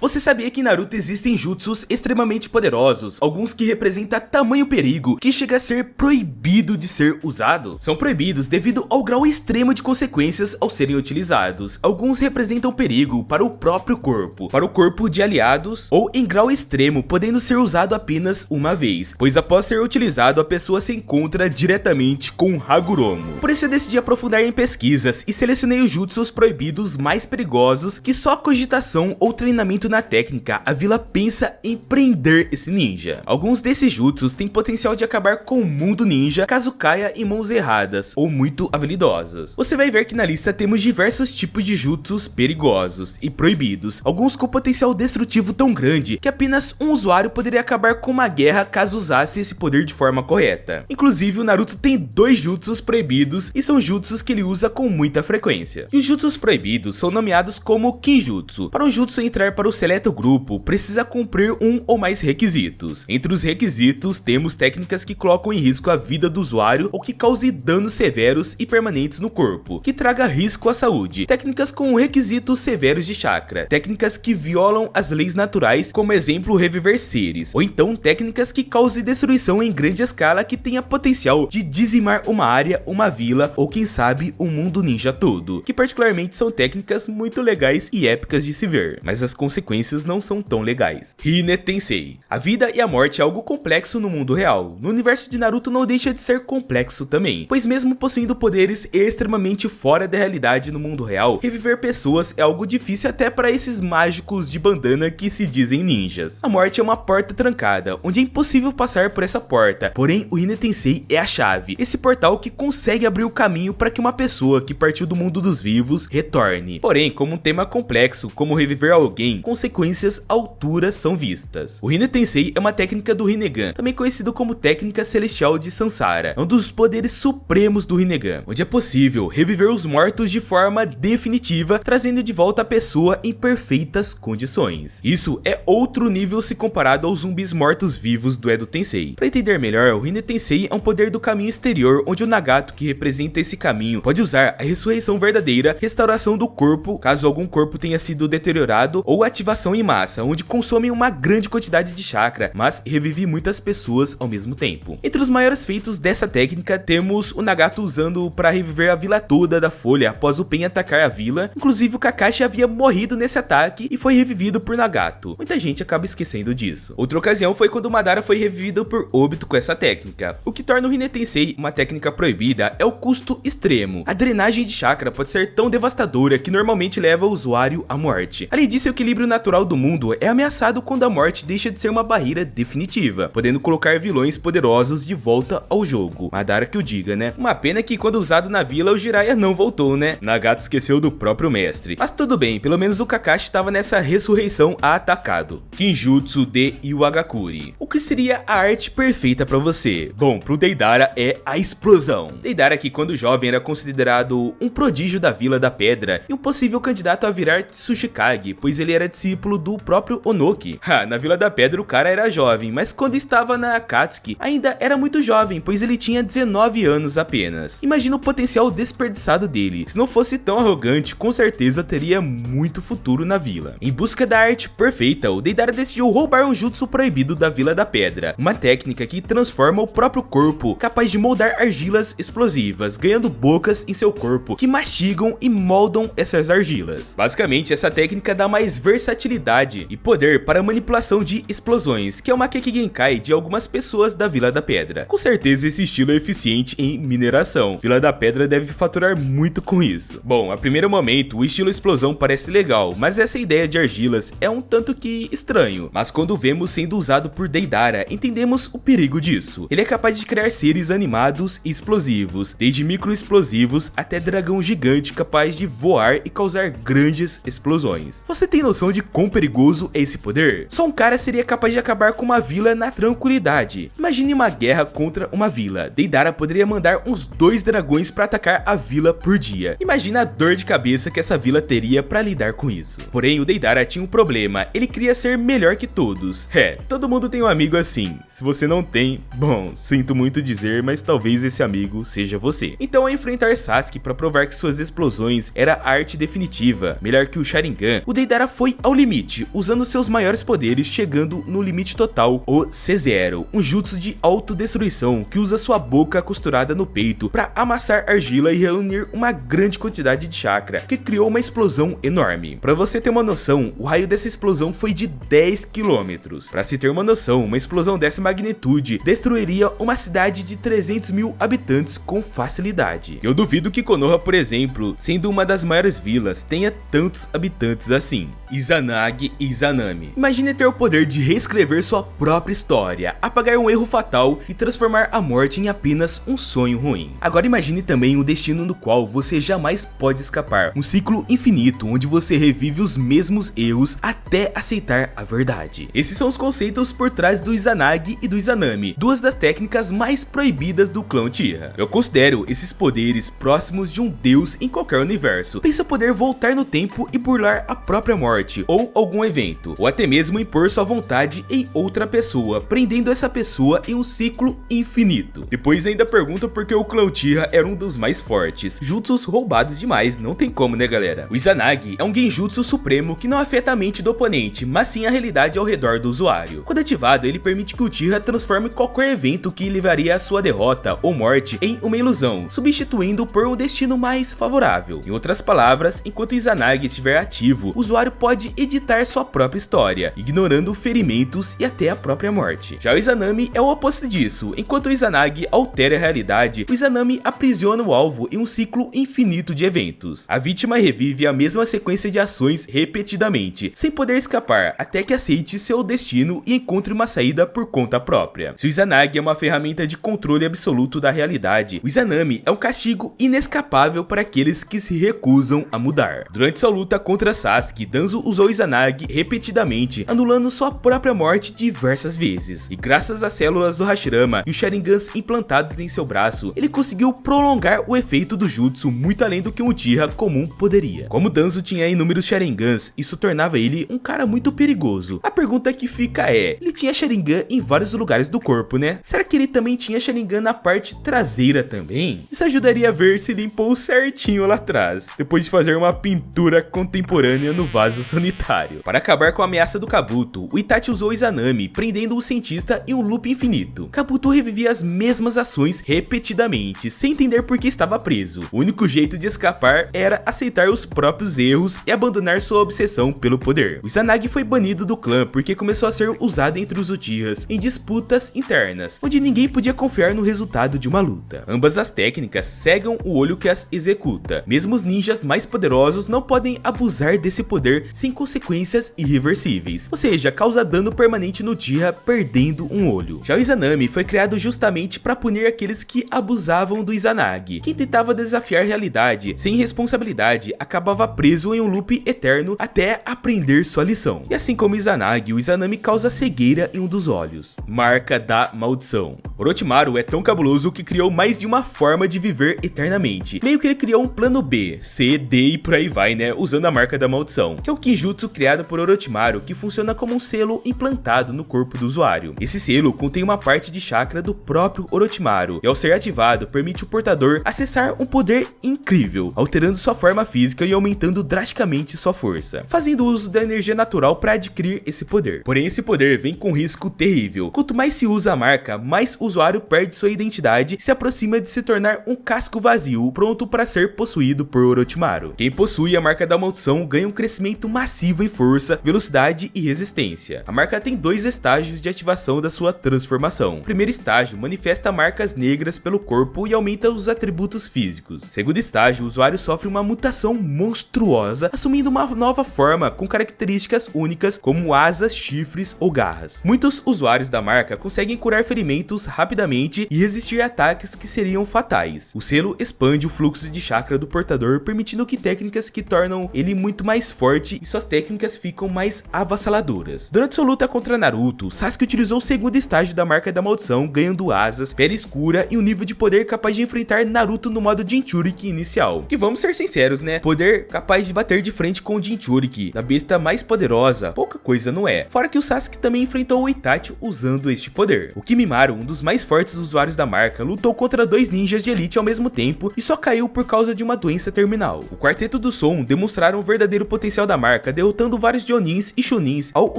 Você sabia que em Naruto existem jutsus extremamente poderosos, alguns que representam tamanho perigo que chega a ser proibido de ser usado? São proibidos devido ao grau extremo de consequências ao serem utilizados. Alguns representam perigo para o próprio corpo, para o corpo de aliados, ou em grau extremo, podendo ser usado apenas uma vez, pois após ser utilizado a pessoa se encontra diretamente com Hagoromo. Por isso eu decidi aprofundar em pesquisas e selecionei os jutsus proibidos mais perigosos que só cogitação ou treinamento na técnica a vila pensa em prender esse ninja. Alguns desses jutsus têm potencial de acabar com o mundo ninja caso caia em mãos erradas ou muito habilidosas. Você vai ver que na lista temos diversos tipos de jutsus perigosos e proibidos, alguns com potencial destrutivo tão grande que apenas um usuário poderia acabar com uma guerra caso usasse esse poder de forma correta. Inclusive o Naruto tem 2 jutsus proibidos e são jutsus que ele usa com muita frequência. E os jutsus proibidos são nomeados como Kinjutsu. Para um jutsu entrar para o seleto grupo, precisa cumprir um ou mais requisitos. Entre os requisitos, temos técnicas que colocam em risco a vida do usuário ou que cause danos severos e permanentes no corpo, que traga risco à saúde. Técnicas com requisitos severos de chakra. Técnicas que violam as leis naturais, como exemplo reviver seres. Ou então técnicas que causem destruição em grande escala que tenha potencial de dizimar uma área, uma vila ou quem sabe o mundo ninja todo. Que particularmente são técnicas muito legais e épicas de se ver. Mas as consequências não são tão legais. Hine Tensei. A vida e a morte é algo complexo no mundo real. No universo de Naruto não deixa de ser complexo também, pois mesmo possuindo poderes extremamente fora da realidade no mundo real, reviver pessoas é algo difícil até para esses mágicos de bandana que se dizem ninjas. A morte é uma porta trancada, onde é impossível passar por essa porta, porém o Hine Tensei é a chave, esse portal que consegue abrir o caminho para que uma pessoa que partiu do mundo dos vivos retorne. Porém, como um tema complexo, como reviver alguém, consequências alturas são vistas. O Hine Tensei é uma técnica do Rinnegan, também conhecido como técnica celestial de Sansara. É um dos poderes supremos do Rinnegan, onde é possível reviver os mortos de forma definitiva, trazendo de volta a pessoa em perfeitas condições. Isso é outro nível se comparado aos zumbis mortos-vivos do Edo Tensei. Para entender melhor, o Hine Tensei é um poder do caminho exterior, onde o Nagato, que representa esse caminho, pode usar a ressurreição verdadeira, restauração do corpo, caso algum corpo tenha sido deteriorado, ou ativação em massa, onde consome uma grande quantidade de chakra, mas revive muitas pessoas ao mesmo tempo. Entre os maiores feitos dessa técnica, temos o Nagato usando para reviver a vila toda da Folha após o Pen atacar a vila. Inclusive o Kakashi havia morrido nesse ataque e foi revivido por Nagato. Muita gente acaba esquecendo disso. Outra ocasião foi quando o Madara foi revivido por Obito com essa técnica. O que torna o Hine Tensei uma técnica proibida é o custo extremo. A drenagem de chakra pode ser tão devastadora que normalmente leva o usuário à morte. Além disso, o equilíbrio natural do mundo é ameaçado quando a morte deixa de ser uma barreira definitiva, podendo colocar vilões poderosos de volta ao jogo. Madara que o diga, né? Uma pena que quando usado na vila o Jiraiya não voltou, né? Nagato esqueceu do próprio mestre. Mas tudo bem, pelo menos o Kakashi estava nessa ressurreição atacado. Kinjutsu de Iwagakuri. O que seria a arte perfeita para você? Bom, pro Deidara é a explosão. Deidara, que quando jovem era considerado um prodígio da Vila da Pedra e um possível candidato a virar Tsuchikage, pois ele era discípulo do próprio Onoki. Na Vila da Pedra o cara era jovem, mas quando estava na Akatsuki ainda era muito jovem, pois ele tinha 19 anos apenas. Imagina o potencial desperdiçado dele. Se não fosse tão arrogante, com certeza teria muito futuro na vila. Em busca da arte perfeita, o Deidara decidiu roubar um jutsu proibido da Vila da Pedra, uma técnica que transforma o próprio corpo, capaz de moldar argilas explosivas, ganhando bocas em seu corpo que mastigam e moldam essas argilas. Basicamente, essa técnica dá mais versatilidade e poder para a manipulação de explosões, que é uma Kekkei Genkai de algumas pessoas da Vila da Pedra. Com certeza esse estilo é eficiente em mineração. Vila da Pedra deve faturar muito com isso. Bom, a primeiro momento o estilo explosão parece legal, mas essa ideia de argilas é um tanto que estranho. Mas quando vemos sendo usado por Deidara, entendemos o perigo disso. Ele é capaz de criar seres animados e explosivos, desde microexplosivos até dragão gigante capaz de voar e causar grandes explosões. Você tem noção de quão perigoso é esse poder? Só um cara seria capaz de acabar com uma vila na tranquilidade. Imagine uma guerra contra uma vila. Deidara poderia mandar uns 2 dragões para atacar a vila por dia. Imagina a dor de cabeça que essa vila teria para lidar com isso. Porém, o Deidara tinha um problema. Ele queria ser melhor que todos. Todo mundo tem um amigo assim. Se você não tem, bom, sinto muito dizer, mas talvez esse amigo seja você. Então, ao enfrentar Sasuke para provar que suas explosões era a arte definitiva, melhor que o Sharingan, o Deidara foi ao ao limite, usando seus maiores poderes, chegando no limite total, o C0, um jutsu de autodestruição que usa sua boca costurada no peito para amassar argila e reunir uma grande quantidade de chakra, que criou uma explosão enorme. Para você ter uma noção, o raio dessa explosão foi de 10 km. Para se ter uma noção, uma explosão dessa magnitude destruiria uma cidade de 300 mil habitantes com facilidade. Eu duvido que Konoha, por exemplo, sendo uma das maiores vilas, tenha tantos habitantes assim. Izanagi e Izanami. Imagine ter o poder de reescrever sua própria história, apagar um erro fatal e transformar a morte em apenas um sonho ruim. Agora imagine também um destino no qual você jamais pode escapar, um ciclo infinito onde você revive os mesmos erros até aceitar a verdade. Esses são os conceitos por trás do Izanagi e do Izanami, duas das técnicas mais proibidas do clã Uchiha. Eu considero esses poderes próximos de um deus em qualquer universo. Pensa poder voltar no tempo e burlar a própria morte ou algum evento, ou até mesmo impor sua vontade em outra pessoa, prendendo essa pessoa em um ciclo infinito. Depois ainda pergunta por que o clã Uchiha era um dos mais fortes. Jutsus roubados demais, não tem como, né galera? O Izanagi é um genjutsu supremo que não afeta a mente do oponente, mas sim a realidade ao redor do usuário. Quando ativado, ele permite que o Uchiha transforme qualquer evento que levaria à sua derrota ou morte em uma ilusão, substituindo por um destino mais favorável. Em outras palavras, enquanto o Izanagi estiver ativo, o usuário pode editar sua própria história, ignorando ferimentos e até a própria morte. Já o Izanami é o oposto disso. Enquanto o Izanagi altera a realidade, o Izanami aprisiona o alvo em um ciclo infinito de eventos. A vítima revive a mesma sequência de ações repetidamente, sem poder escapar, até que aceite seu destino e encontre uma saída por conta própria. Se o Izanagi é uma ferramenta de controle absoluto da realidade, o Izanami é um castigo inescapável para aqueles que se recusam a mudar. Durante sua luta contra Sasuke, Danzo usou o Izanagi repetidamente, anulando sua própria morte diversas vezes. E graças às células do Hashirama e os Sharingans implantados em seu braço, ele conseguiu prolongar o efeito do jutsu muito além do que um Uchiha comum poderia. Como Danzo tinha inúmeros Sharingans, isso tornava ele um cara muito perigoso. A pergunta que fica é, ele tinha Sharingan em vários lugares do corpo, né? Será que ele também tinha Sharingan na parte traseira também? Isso ajudaria a ver se limpou certinho lá atrás, depois de fazer uma pintura contemporânea no vaso sanitário. Para acabar com a ameaça do Kabuto, o Itachi usou Izanami, prendendo o cientista em um loop infinito. Kabuto revivia as mesmas ações repetidamente, sem entender por que estava preso. O único jeito de escapar era aceitar os próprios erros e abandonar sua obsessão pelo poder. O Izanagi foi banido do clã porque começou a ser usado entre os Uchihas em disputas internas, onde ninguém podia confiar no resultado de uma luta. Ambas as técnicas cegam o olho que as executa. Mesmo os ninjas mais poderosos não podem abusar desse poder sem consequências irreversíveis, ou seja, causa dano permanente no Uchiha perdendo um olho. Já o Izanami foi criado justamente para punir aqueles que abusavam do Izanagi. Quem tentava desafiar a realidade sem responsabilidade acabava preso em um loop eterno até aprender sua lição. E assim como Izanagi, o Izanami causa cegueira em um dos olhos. Marca da maldição. Orochimaru é tão cabuloso que criou mais de uma forma de viver eternamente. Meio que ele criou um plano B, C, D e por aí vai, né? Usando a marca da maldição, que é um Kinjutsu criado por Orochimaru que funciona como um selo implantado no corpo do usuário. Esse selo contém uma parte de chakra do próprio Orochimaru e ao ser ativado permite o portador acessar um poder incrível, alterando sua forma física e aumentando drasticamente sua força, fazendo uso da energia natural para adquirir esse poder. Porém, esse poder vem com um risco terrível. Quanto mais se usa a marca, mais o usuário perde sua identidade e se aproxima de se tornar um casco vazio, pronto para ser possuído por Orochimaru. Quem possui a marca da maldição ganha um crescimento massivo em força, velocidade e resistência. A marca tem dois estágios de ativação da sua transformação. O primeiro estágio manifesta marcas negras pelo corpo e aumenta os atributos físicos. Segundo estágio, o usuário sofre uma mutação monstruosa, assumindo uma nova forma com características únicas como asas, chifres ou garras. Muitos usuários da marca conseguem curar ferimentos rapidamente e resistir a ataques que seriam fatais. O selo expande o fluxo de chakra do portador, permitindo que técnicas que tornam ele muito mais forte e suas técnicas ficam mais avassaladoras. Durante sua luta contra Naruto, Sasuke utilizou o segundo estágio da marca da maldição, ganhando asas, pele escura e um nível de poder capaz de enfrentar Naruto no modo Jinchuriki inicial. Que vamos ser sinceros, né? Poder capaz de bater de frente com o Jinchuriki, da besta mais poderosa, pouca coisa não é. Fora que o Sasuke também enfrentou o Itachi usando este poder. O Kimimaro, um dos mais fortes usuários da marca, lutou contra dois ninjas de elite ao mesmo tempo e só caiu por causa de uma doença terminal. O Quarteto do Som demonstraram o verdadeiro potencial da marca derrotando vários Jonins e Chunins ao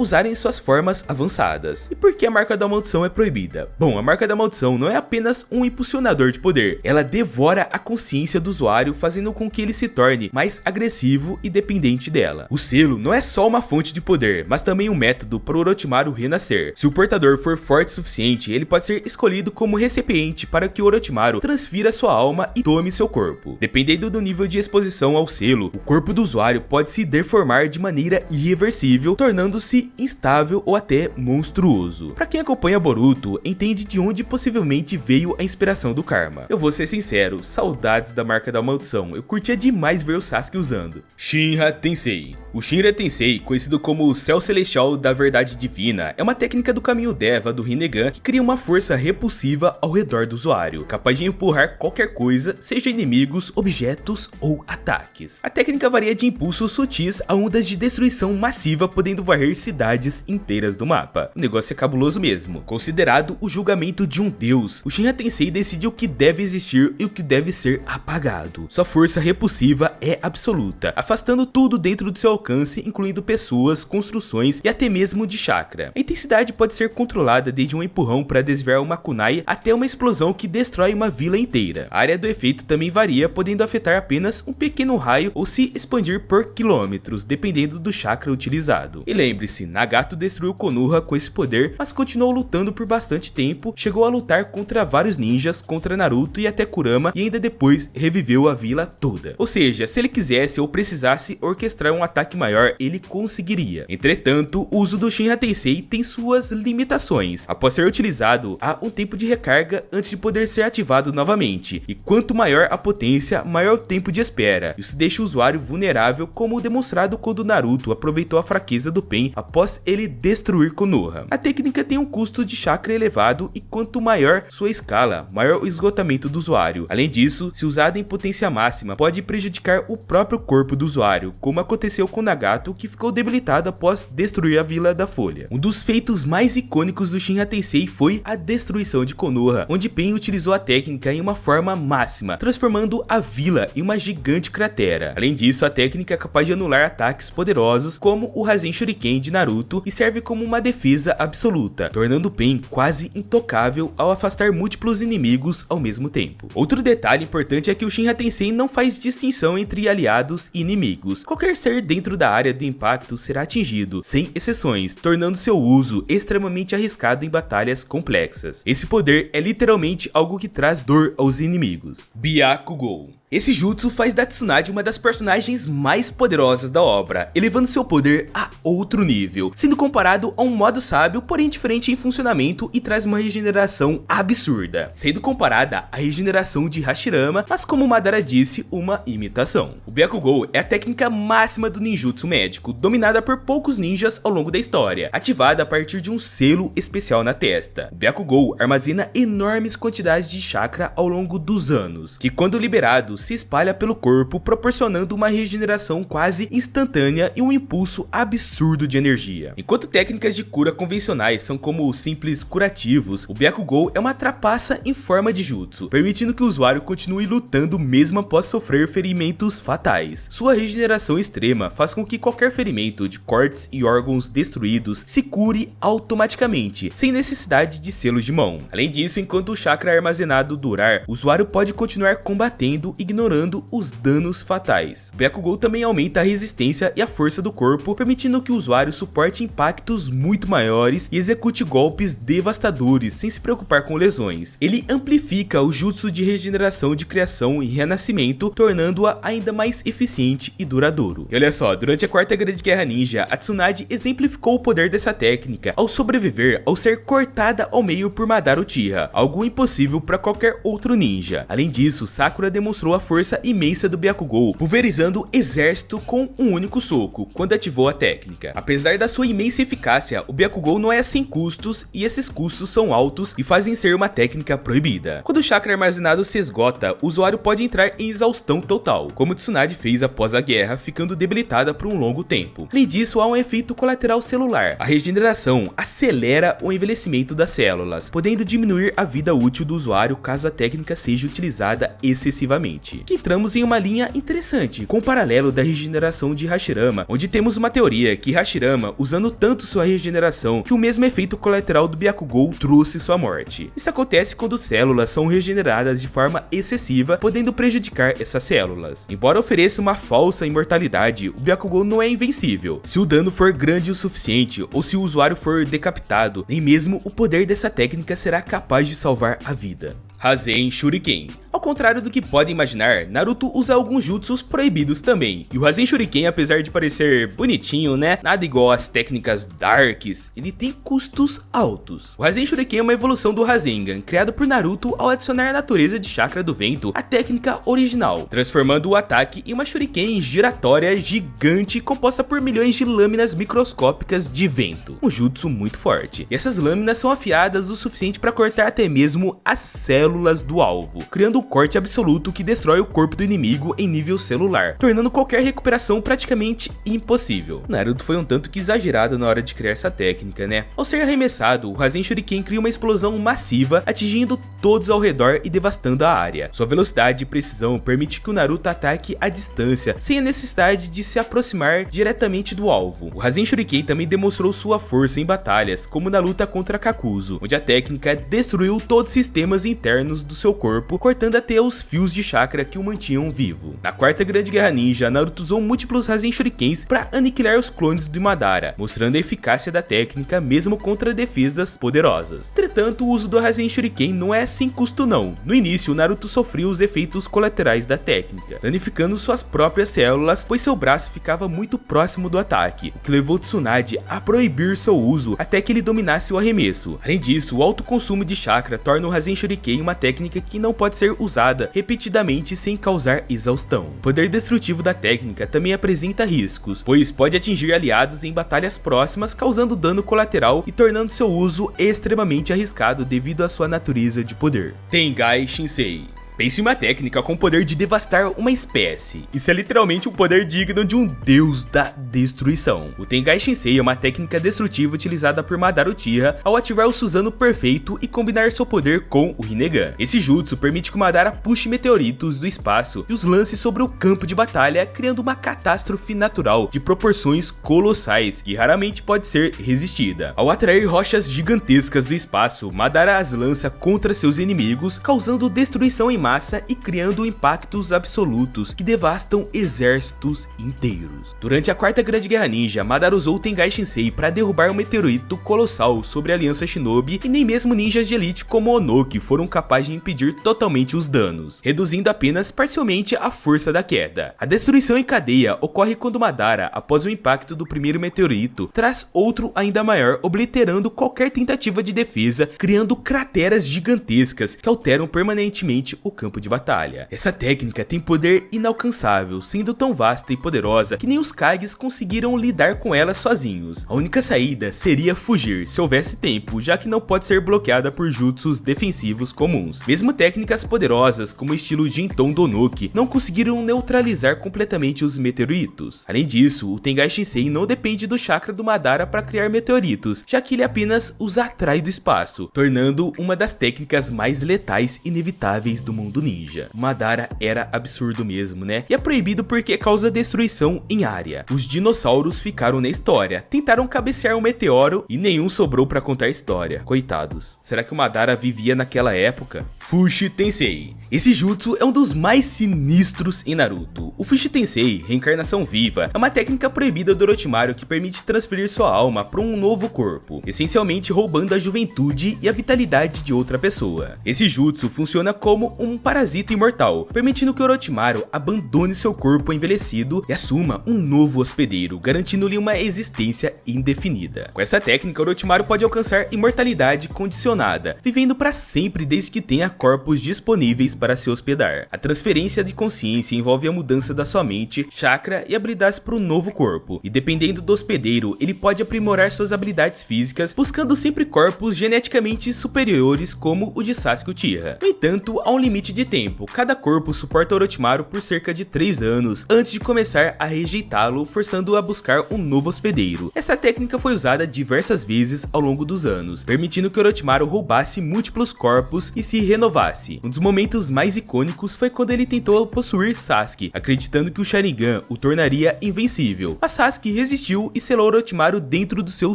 usarem suas formas avançadas. E por que a marca da maldição é proibida? Bom, a marca da maldição não é apenas um impulsionador de poder, ela devora a consciência do usuário, fazendo com que ele se torne mais agressivo e dependente dela. O selo não é só uma fonte de poder, mas também um método para o Orochimaru renascer. Se o portador for forte o suficiente, ele pode ser escolhido como recipiente para que o Orochimaru transfira sua alma e tome seu corpo. Dependendo do nível de exposição ao selo, o corpo do usuário pode se deformar de maneira irreversível, tornando-se instável ou até monstruoso. Para quem acompanha Boruto, entende de onde possivelmente veio a inspiração do Karma. Eu vou ser sincero, saudades da marca da maldição, eu curtia demais ver o Sasuke usando. Shinra Tensei. O Shinra Tensei, conhecido como o Céu Celestial da Verdade Divina, é uma técnica do caminho Deva do Rinnegan que cria uma força repulsiva ao redor do usuário, capaz de empurrar qualquer coisa, seja inimigos, objetos ou ataques. A técnica varia de impulsos sutis a ondas de destruição massiva, podendo varrer cidades inteiras do mapa. O negócio é cabuloso mesmo. Considerado o julgamento de um deus, o Shinra Tensei decide o que deve existir e o que deve ser apagado. Sua força repulsiva é absoluta, afastando tudo dentro do seu alcance, incluindo pessoas, construções e até mesmo de chakra. A intensidade pode ser controlada desde um empurrão para desviar uma kunai até uma explosão que destrói uma vila inteira. A área do efeito também varia, podendo afetar apenas um pequeno raio ou se expandir por quilômetros, dependendo do chakra utilizado. E lembre-se, Nagato destruiu Konoha com esse poder, mas continuou lutando por bastante tempo, chegou a lutar contra vários ninjas, contra Naruto e até Kurama, e ainda depois reviveu a vila toda. Ou seja, se ele quisesse ou precisasse orquestrar um ataque maior, ele conseguiria. Entretanto, o uso do Shinra Tensei tem suas limitações. Após ser utilizado, há um tempo de recarga antes de poder ser ativado novamente, e quanto maior a potência, maior o tempo de espera. Isso deixa o usuário vulnerável, como demonstrado quando Naruto aproveitou a fraqueza do Pain após ele destruir Konoha. A técnica tem um custo de chakra elevado, e quanto maior sua escala, maior o esgotamento do usuário. Além disso, se usada em potência máxima, pode prejudicar o próprio corpo do usuário, como aconteceu com Nagato, que ficou debilitado após destruir a Vila da Folha. Um dos feitos mais icônicos do Shinra Tensei foi a destruição de Konoha, onde Pain utilizou a técnica em uma forma máxima, transformando a vila em uma gigante cratera. Além disso, a técnica é capaz de anular ataques poderosos como o Rasen Shuriken de Naruto e serve como uma defesa absoluta, tornando Pain quase intocável ao afastar múltiplos inimigos ao mesmo tempo. Outro detalhe importante é que o Shinra Tensei não faz distinção entre aliados e inimigos. Qualquer ser dentro da área do impacto será atingido, sem exceções, tornando seu uso extremamente arriscado em batalhas complexas. Esse poder é literalmente algo que traz dor aos inimigos. Byakugou. Esse jutsu faz da Tsunade uma das personagens mais poderosas da obra, elevando seu poder a outro nível, sendo comparado a um modo sábio, porém diferente em funcionamento, e traz uma regeneração absurda, sendo comparada à regeneração de Hashirama, mas como Madara disse, uma imitação. O Byakugou é a técnica máxima do ninjutsu médico, dominada por poucos ninjas ao longo da história, ativada a partir de um selo especial na testa. O Byakugou armazena enormes quantidades de chakra ao longo dos anos, que quando liberado se espalha pelo corpo, proporcionando uma regeneração quase instantânea e um impulso absurdo de energia. Enquanto técnicas de cura convencionais são como simples curativos, o Byakugou é uma trapaça em forma de jutsu, permitindo que o usuário continue lutando mesmo após sofrer ferimentos fatais. Sua regeneração extrema faz com que qualquer ferimento de cortes e órgãos destruídos se cure automaticamente, sem necessidade de selos de mão. Além disso, enquanto o chakra armazenado durar, o usuário pode continuar combatendo e ignorando os danos fatais. O Byakugou também aumenta a resistência e a força do corpo, permitindo que o usuário suporte impactos muito maiores e execute golpes devastadores sem se preocupar com lesões. Ele amplifica o jutsu de regeneração de criação e renascimento, tornando-a ainda mais eficiente e duradouro. E olha só, durante a Quarta Grande Guerra Ninja, a Tsunade exemplificou o poder dessa técnica ao sobreviver ao ser cortada ao meio por Madara Uchiha, algo impossível para qualquer outro ninja. Além disso, Sakura demonstrou a força imensa do Byakugou, pulverizando exército com um único soco, quando ativou a técnica. Apesar da sua imensa eficácia, o Byakugou não é sem custos, e esses custos são altos e fazem ser uma técnica proibida. Quando o chakra armazenado se esgota, o usuário pode entrar em exaustão total, como Tsunade fez após a guerra, ficando debilitada por um longo tempo. Além disso, há um efeito colateral celular. A regeneração acelera o envelhecimento das células, podendo diminuir a vida útil do usuário caso a técnica seja utilizada excessivamente. morte. Que entramos em uma linha interessante, com o paralelo da regeneração de Hashirama, onde temos uma teoria que Hashirama, usando tanto sua regeneração, que o mesmo efeito colateral do Byakugou trouxe sua morte. Isso acontece quando células são regeneradas de forma excessiva, podendo prejudicar essas células. Embora ofereça uma falsa imortalidade, o Byakugou não é invencível. Se o dano for grande o suficiente, ou se o usuário for decapitado, nem mesmo o poder dessa técnica será capaz de salvar a vida. Rasen Shuriken. Ao contrário do que pode imaginar, Naruto usa alguns jutsus proibidos também. E o Rasen Shuriken, apesar de parecer bonitinho, né, nada igual às técnicas Darks, ele tem custos altos. O Rasen Shuriken é uma evolução do Rasengan, criado por Naruto ao adicionar a natureza de chakra do vento à técnica original, transformando o ataque em uma Shuriken giratória gigante composta por milhões de lâminas microscópicas de vento. Um jutsu muito forte. E essas lâminas são afiadas o suficiente para cortar até mesmo as células do alvo, criando um corte absoluto que destrói o corpo do inimigo em nível celular, tornando qualquer recuperação praticamente impossível. Naruto foi um tanto que exagerado na hora de criar essa técnica, né? Ao ser arremessado, o Rasen Shuriken cria uma explosão massiva, atingindo todos ao redor e devastando a área. Sua velocidade e precisão permite que o Naruto ataque à distância, sem a necessidade de se aproximar diretamente do alvo. O Rasen Shuriken também demonstrou sua força em batalhas, como na luta contra Kakuzu, onde a técnica destruiu todos os sistemas internos do seu corpo, cortando até os fios de chakra que o mantinham vivo. Na quarta grande guerra ninja, Naruto usou múltiplos Rasen Shurikens para aniquilar os clones de Madara, mostrando a eficácia da técnica mesmo contra defesas poderosas. Entretanto, o uso do Rasen Shuriken não é sem custo não. No início, Naruto sofria os efeitos colaterais da técnica, danificando suas próprias células, pois seu braço ficava muito próximo do ataque, o que levou Tsunade a proibir seu uso até que ele dominasse o arremesso. Além disso, o alto consumo de chakra torna o Rasen Shuriken uma técnica que não pode ser usada repetidamente sem causar exaustão. O poder destrutivo da técnica também apresenta riscos, pois pode atingir aliados em batalhas próximas, causando dano colateral e tornando seu uso extremamente arriscado devido à sua natureza de poder. Tengai Shinsei. Pense em uma técnica com o poder de devastar uma espécie. Isso é literalmente um poder digno de um deus da destruição. O Tengai Shinsei é uma técnica destrutiva utilizada por Madara Uchiha ao ativar o Susanoo perfeito e combinar seu poder com o Rinnegan. Esse jutsu permite que o Madara puxe meteoritos do espaço e os lance sobre o campo de batalha, criando uma catástrofe natural de proporções colossais que raramente pode ser resistida. Ao atrair rochas gigantescas do espaço, Madara as lança contra seus inimigos, causando destruição em massa e criando impactos absolutos que devastam exércitos inteiros. Durante a quarta grande guerra ninja, Madara usou o Tengai Shinsei para derrubar um meteorito colossal sobre a aliança Shinobi, e nem mesmo ninjas de elite como Onoki foram capazes de impedir totalmente os danos, reduzindo apenas parcialmente a força da queda. A destruição em cadeia ocorre quando Madara, após o impacto do primeiro meteorito, traz outro ainda maior, obliterando qualquer tentativa de defesa, criando crateras gigantescas que alteram permanentemente o campo de batalha. Essa técnica tem poder inalcançável, sendo tão vasta e poderosa que nem os Kages conseguiram lidar com ela sozinhos. A única saída seria fugir, se houvesse tempo, já que não pode ser bloqueada por jutsus defensivos comuns. Mesmo técnicas poderosas, como o estilo Jinton do Onoki, não conseguiram neutralizar completamente os meteoritos. Além disso, o Tengai Shinsei não depende do chakra do Madara para criar meteoritos, já que ele apenas os atrai do espaço, tornando uma das técnicas mais letais e inevitáveis do mundo ninja. Madara era absurdo mesmo, né? E é proibido porque causa destruição em área. Os dinossauros ficaram na história, tentaram cabecear um meteoro e nenhum sobrou pra contar a história. Coitados. Será que o Madara vivia naquela época? Fushi Tensei. Esse jutsu é um dos mais sinistros em Naruto. O Fushi Tensei, reencarnação viva, é uma técnica proibida do Orochimaru que permite transferir sua alma para um novo corpo, essencialmente roubando a juventude e a vitalidade de outra pessoa. Esse jutsu funciona como um parasita imortal, permitindo que Orochimaru abandone seu corpo envelhecido e assuma um novo hospedeiro, garantindo-lhe uma existência indefinida. Com essa técnica, Orochimaru pode alcançar imortalidade condicionada, vivendo para sempre desde que tenha corpos disponíveis para se hospedar. A transferência de consciência envolve a mudança da sua mente, chakra e habilidades para o novo corpo, e dependendo do hospedeiro, ele pode aprimorar suas habilidades físicas, buscando sempre corpos geneticamente superiores como o de Sasuke Uchiha. No entanto, há um limite limite de tempo. Cada corpo suporta Orochimaru por cerca de 3 anos, antes de começar a rejeitá-lo, forçando-o a buscar um novo hospedeiro. Essa técnica foi usada diversas vezes ao longo dos anos, permitindo que Orochimaru roubasse múltiplos corpos e se renovasse. Um dos momentos mais icônicos foi quando ele tentou possuir Sasuke, acreditando que o Sharingan o tornaria invencível. Mas Sasuke resistiu e selou Orochimaru dentro do seu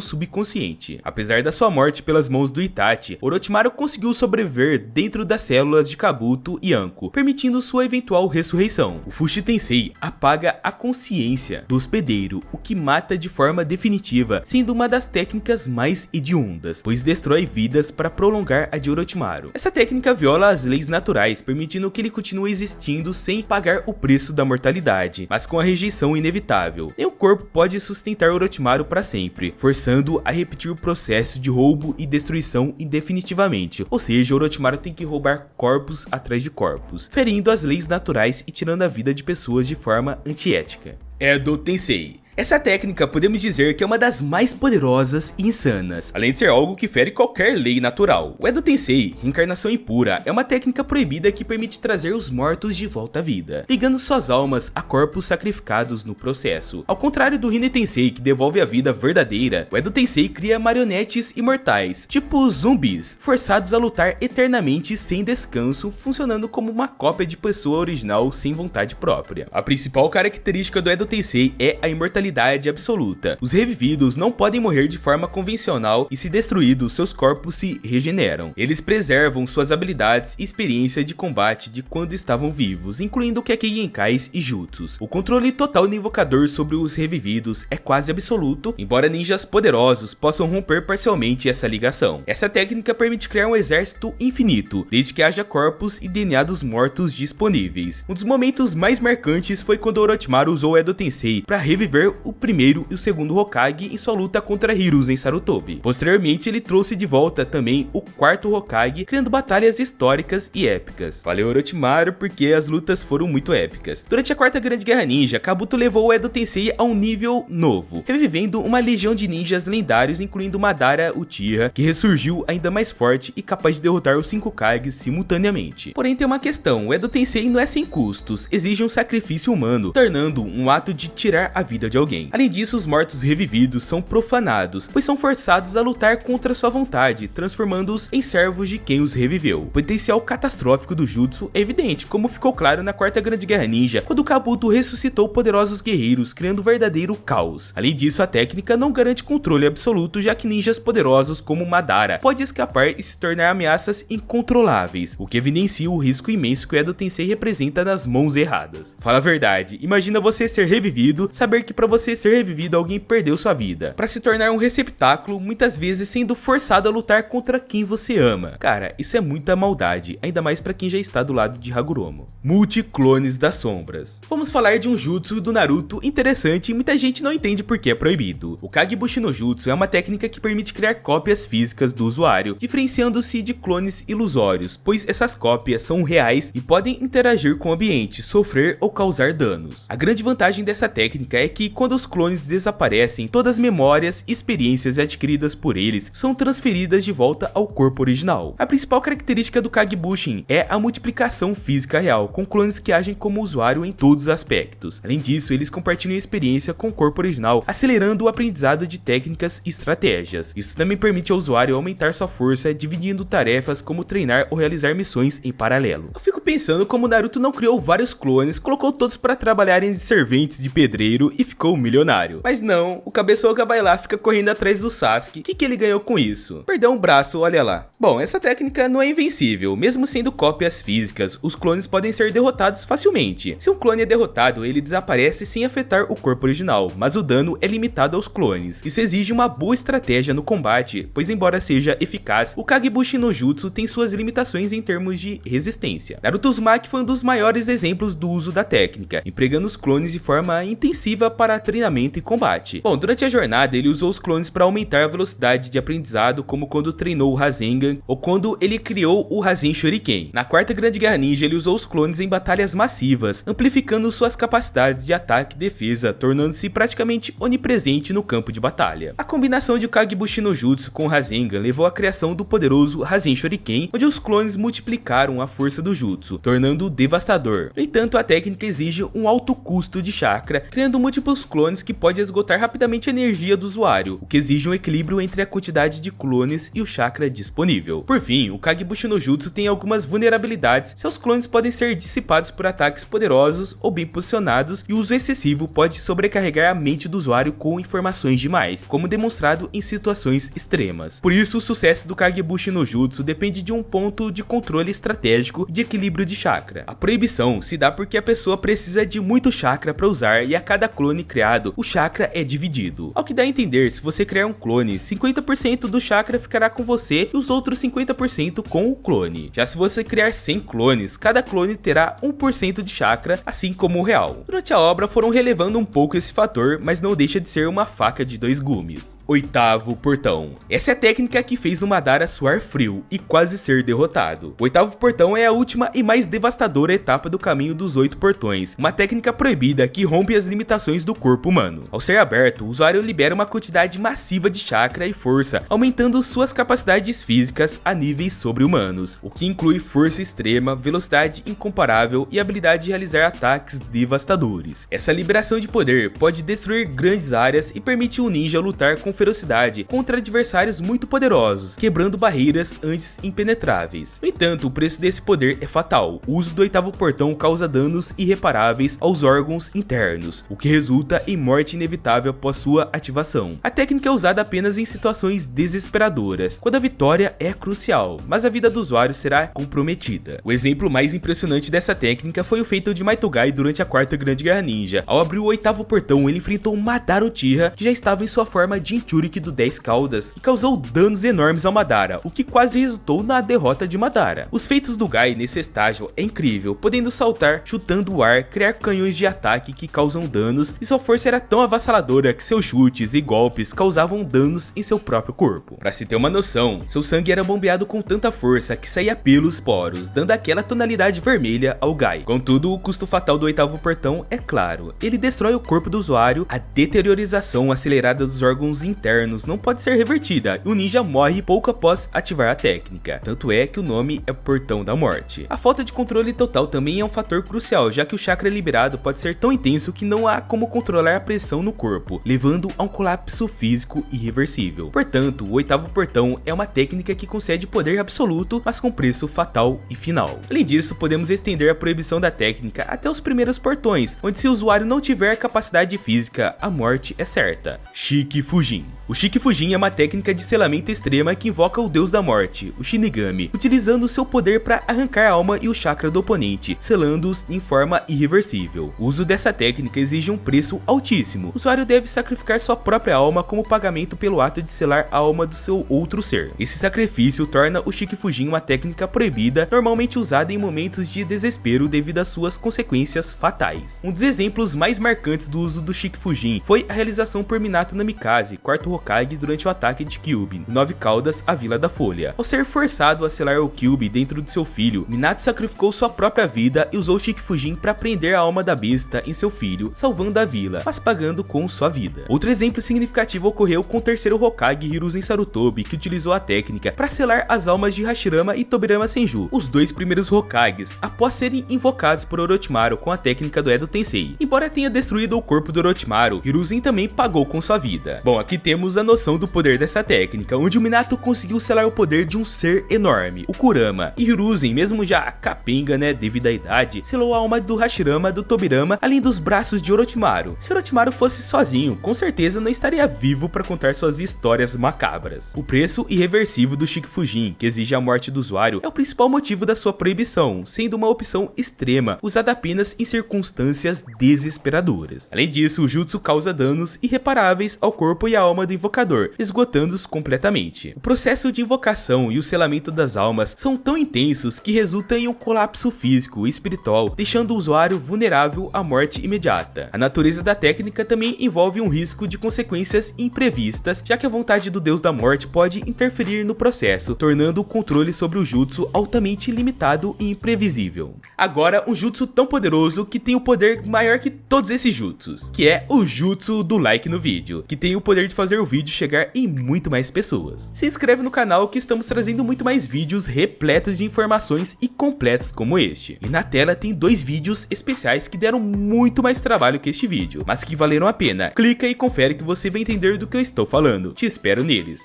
subconsciente. Apesar da sua morte pelas mãos do Itachi, Orochimaru conseguiu sobreviver dentro das células de Kabuto e Anko, permitindo sua eventual ressurreição. O Fushi Tensei apaga a consciência do hospedeiro, o que mata de forma definitiva, sendo uma das técnicas mais hediondas, pois destrói vidas para prolongar a de Orochimaru. Essa técnica viola as leis naturais, permitindo que ele continue existindo sem pagar o preço da mortalidade, mas com a rejeição inevitável. Nenhum corpo pode sustentar Orochimaru para sempre, forçando a repetir o processo de roubo e destruição indefinitivamente, ou seja, Orochimaru tem que roubar corpos atrás de corpos, ferindo as leis naturais e tirando a vida de pessoas de forma antiética. Edo Tensei. Essa técnica podemos dizer que é uma das mais poderosas e insanas, além de ser algo que fere qualquer lei natural. O Edo Tensei, reencarnação impura, é uma técnica proibida que permite trazer os mortos de volta à vida, ligando suas almas a corpos sacrificados no processo. Ao contrário do Rin Tensei, que devolve a vida verdadeira, o Edo Tensei cria marionetes imortais, tipo zumbis, forçados a lutar eternamente sem descanso, funcionando como uma cópia de pessoa original sem vontade própria. A principal característica do Edo Tensei é a imortalidade absoluta. Os revividos não podem morrer de forma convencional e, se destruídos, seus corpos se regeneram. Eles preservam suas habilidades e experiência de combate de quando estavam vivos, incluindo Kekkei Genkais e Jutsus. O controle total do invocador sobre os revividos é quase absoluto, embora ninjas poderosos possam romper parcialmente essa ligação. Essa técnica permite criar um exército infinito, desde que haja corpos e DNA dos mortos disponíveis. Um dos momentos mais marcantes foi quando Orochimaru usou o Edo Tensei para reviver o primeiro e o segundo Hokage em sua luta contra Hiruzen Sarutobi. Posteriormente, ele trouxe de volta também o quarto Hokage, criando batalhas históricas e épicas. Valeu Orochimaru, porque as lutas foram muito épicas. Durante a quarta grande guerra ninja, Kabuto levou o Edo Tensei a um nível novo, revivendo uma legião de ninjas lendários, incluindo Madara Uchiha, que ressurgiu ainda mais forte e capaz de derrotar os 5 Kages simultaneamente. Porém, tem uma questão: o Edo Tensei não é sem custos, exige um sacrifício humano, tornando um ato de tirar a vida de alguém. Além disso, os mortos revividos são profanados, pois são forçados a lutar contra sua vontade, transformando-os em servos de quem os reviveu. O potencial catastrófico do jutsu é evidente, como ficou claro na quarta grande guerra ninja, quando Kabuto ressuscitou poderosos guerreiros, criando um verdadeiro caos. Além disso, a técnica não garante controle absoluto, já que ninjas poderosos como Madara podem escapar e se tornar ameaças incontroláveis, o que evidencia o risco imenso que o Edo Tensei representa nas mãos erradas. Fala a verdade, imagina você ser revivido, saber que para você ser revivido alguém perdeu sua vida, para se tornar um receptáculo, muitas vezes sendo forçado a lutar contra quem você ama. Cara, isso é muita maldade, ainda mais para quem já está do lado de Hagoromo. Multiclones das sombras. Vamos falar de um jutsu do Naruto interessante e muita gente não entende porque é proibido. O Kagebushi no Jutsu é uma técnica que permite criar cópias físicas do usuário, diferenciando-se de clones ilusórios, pois essas cópias são reais e podem interagir com o ambiente, sofrer ou causar danos. A grande vantagem dessa técnica é que quando os clones desaparecem, todas as memórias e experiências adquiridas por eles são transferidas de volta ao corpo original. A principal característica do Kagebushin é a multiplicação física real, com clones que agem como usuário em todos os aspectos. Além disso, eles compartilham a experiência com o corpo original, acelerando o aprendizado de técnicas e estratégias. Isso também permite ao usuário aumentar sua força, dividindo tarefas como treinar ou realizar missões em paralelo. Eu fico pensando como Naruto não criou vários clones, colocou todos para trabalharem de serventes de pedreiro e ficou milionário. Mas não, o Cabeçoga vai lá, fica correndo atrás do Sasuke. O que ele ganhou com isso? Perdeu um braço, olha lá. Bom, essa técnica não é invencível, mesmo sendo cópias físicas, os clones podem ser derrotados facilmente. Se um clone é derrotado, ele desaparece sem afetar o corpo original, mas o dano é limitado aos clones. Isso exige uma boa estratégia no combate, pois embora seja eficaz, o Kagebushi no Jutsu tem suas limitações em termos de resistência. Naruto Uzumaki foi um dos maiores exemplos do uso da técnica, empregando os clones de forma intensiva para para treinamento e combate. Bom, durante a jornada ele usou os clones para aumentar a velocidade de aprendizado, como quando treinou o Rasengan ou quando ele criou o Rasen Shuriken. Na quarta Grande Guerra Ninja ele usou os clones em batalhas massivas, amplificando suas capacidades de ataque e defesa, tornando-se praticamente onipresente no campo de batalha. A combinação de Kagebushi no Jutsu com o Rasengan levou à criação do poderoso Rasen Shuriken, onde os clones multiplicaram a força do Jutsu, tornando-o devastador. No entanto, a técnica exige um alto custo de chakra, criando múltiplos clones que pode esgotar rapidamente a energia do usuário, o que exige um equilíbrio entre a quantidade de clones e o chakra disponível. Por fim, o Kagebushi no Jutsu tem algumas vulnerabilidades. Seus clones podem ser dissipados por ataques poderosos ou bem posicionados, e o uso excessivo pode sobrecarregar a mente do usuário com informações demais, como demonstrado em situações extremas. Por isso, o sucesso do Kagebushi no Jutsu depende de um ponto de controle estratégico de equilíbrio de chakra. A proibição se dá porque a pessoa precisa de muito chakra para usar, e a cada clone criado, o chakra é dividido. Ao que dá a entender, se você criar um clone, 50% do chakra ficará com você e os outros 50% com o clone. Já se você criar 100 clones, cada clone terá 1% de chakra, assim como o real. Durante a obra foram relevando um pouco esse fator, mas não deixa de ser uma faca de dois gumes. Oitavo portão. Essa é a técnica que fez o Madara suar frio e quase ser derrotado. O oitavo portão é a última e mais devastadora etapa do caminho dos 8 portões, uma técnica proibida que rompe as limitações do corpo humano. Ao ser aberto, o usuário libera uma quantidade massiva de chakra e força, aumentando suas capacidades físicas a níveis sobre-humanos, o que inclui força extrema, velocidade incomparável e habilidade de realizar ataques devastadores. Essa liberação de poder pode destruir grandes áreas e permite um ninja lutar com ferocidade contra adversários muito poderosos, quebrando barreiras antes impenetráveis. No entanto, o preço desse poder é fatal. O uso do oitavo portão causa danos irreparáveis aos órgãos internos, o que resulta em morte inevitável após sua ativação. A técnica é usada apenas em situações desesperadoras, quando a vitória é crucial, mas a vida do usuário será comprometida. O exemplo mais impressionante dessa técnica foi o feito de Maitogai durante a quarta Grande Guerra Ninja. Ao abrir o oitavo portão, ele enfrentou Madara Uchiha, que já estava em sua forma Jinchuriki do 10 caudas, e causou danos enormes ao Madara, o que quase resultou na derrota de Madara. Os feitos do Gai nesse estágio é incrível, podendo saltar, chutando o ar, criar canhões de ataque que causam danos, e sua força era tão avassaladora que seus chutes e golpes causavam danos em seu próprio corpo. Pra se ter uma noção, seu sangue era bombeado com tanta força que saía pelos poros, dando aquela tonalidade vermelha ao Gai. Contudo, o custo fatal do oitavo portão é claro: ele destrói o corpo do usuário, a deteriorização acelerada dos órgãos internos não pode ser revertida, e o ninja morre pouco após ativar a técnica. Tanto é que o nome é Portão da Morte. A falta de controle total também é um fator crucial, já que o chakra liberado pode ser tão intenso que não há como controlar a pressão no corpo, levando a um colapso físico irreversível. Portanto, o oitavo portão é uma técnica que concede poder absoluto, mas com preço fatal e final. Além disso, podemos estender a proibição da técnica até os primeiros portões, onde se o usuário não tiver capacidade física, a morte é certa. Shikifujin. O Shikifujin é uma técnica de selamento extrema que invoca o deus da morte, o Shinigami, utilizando seu poder para arrancar a alma e o chakra do oponente, selando-os em forma irreversível. O uso dessa técnica exige um preço altíssimo. O usuário deve sacrificar sua própria alma como pagamento pelo ato de selar a alma do seu outro ser. Esse sacrifício torna o Shikifujin uma técnica proibida, normalmente usada em momentos de desespero devido às suas consequências fatais. Um dos exemplos mais marcantes do uso do Shikifujin foi a realização por Minato Namikaze, quarto Hokage, durante o ataque de Kyuubi, 9 caudas, a Vila da Folha. Ao ser forçado a selar o Kyuubi dentro de seu filho, Minato sacrificou sua própria vida e usou o Shikifujin para prender a alma da besta em seu filho, salvando a vila, mas pagando com sua vida. Outro exemplo significativo ocorreu com o terceiro Hokage, Hiruzen Sarutobi, que utilizou a técnica para selar as almas de Hashirama e Tobirama Senju, os dois primeiros Hokages, após serem invocados por Orochimaru com a técnica do Edo Tensei. Embora tenha destruído o corpo do Orochimaru, Hiruzen também pagou com sua vida. Bom, aqui temos a noção do poder dessa técnica, onde o Minato conseguiu selar o poder de um ser enorme, o Kurama, e Hiruzen, mesmo já capenga, devido à idade, selou a alma do Hashirama, do Tobirama, além dos braços de Orochimaru. Se Orochimaru fosse sozinho, com certeza não estaria vivo para contar suas histórias macabras. O preço irreversível do Shikifujin, que exige a morte do usuário, é o principal motivo da sua proibição, sendo uma opção extrema, usada apenas em circunstâncias desesperadoras. Além disso, o jutsu causa danos irreparáveis ao corpo e à alma do invocador, esgotando-os completamente. O processo de invocação e o selamento das almas são tão intensos que resultam em um colapso físico e espiritual, deixando o usuário vulnerável à morte imediata. A natureza da técnica também envolve um risco de consequências imprevistas, já que a vontade do Deus da Morte pode interferir no processo, tornando o controle sobre o jutsu altamente limitado e imprevisível. Agora, um jutsu tão poderoso que tem o poder maior que todos esses jutsus, que é o jutsu do like no vídeo, que tem o poder de fazer o vídeo chegar em muito mais pessoas. Se inscreve no canal que estamos trazendo muito mais vídeos repletos de informações e completos como este. E na tela tem 2 vídeos especiais que deram muito mais trabalho que este vídeo, mas que valeram a pena. Clica e confere que você vai entender do que eu estou falando. Te espero neles.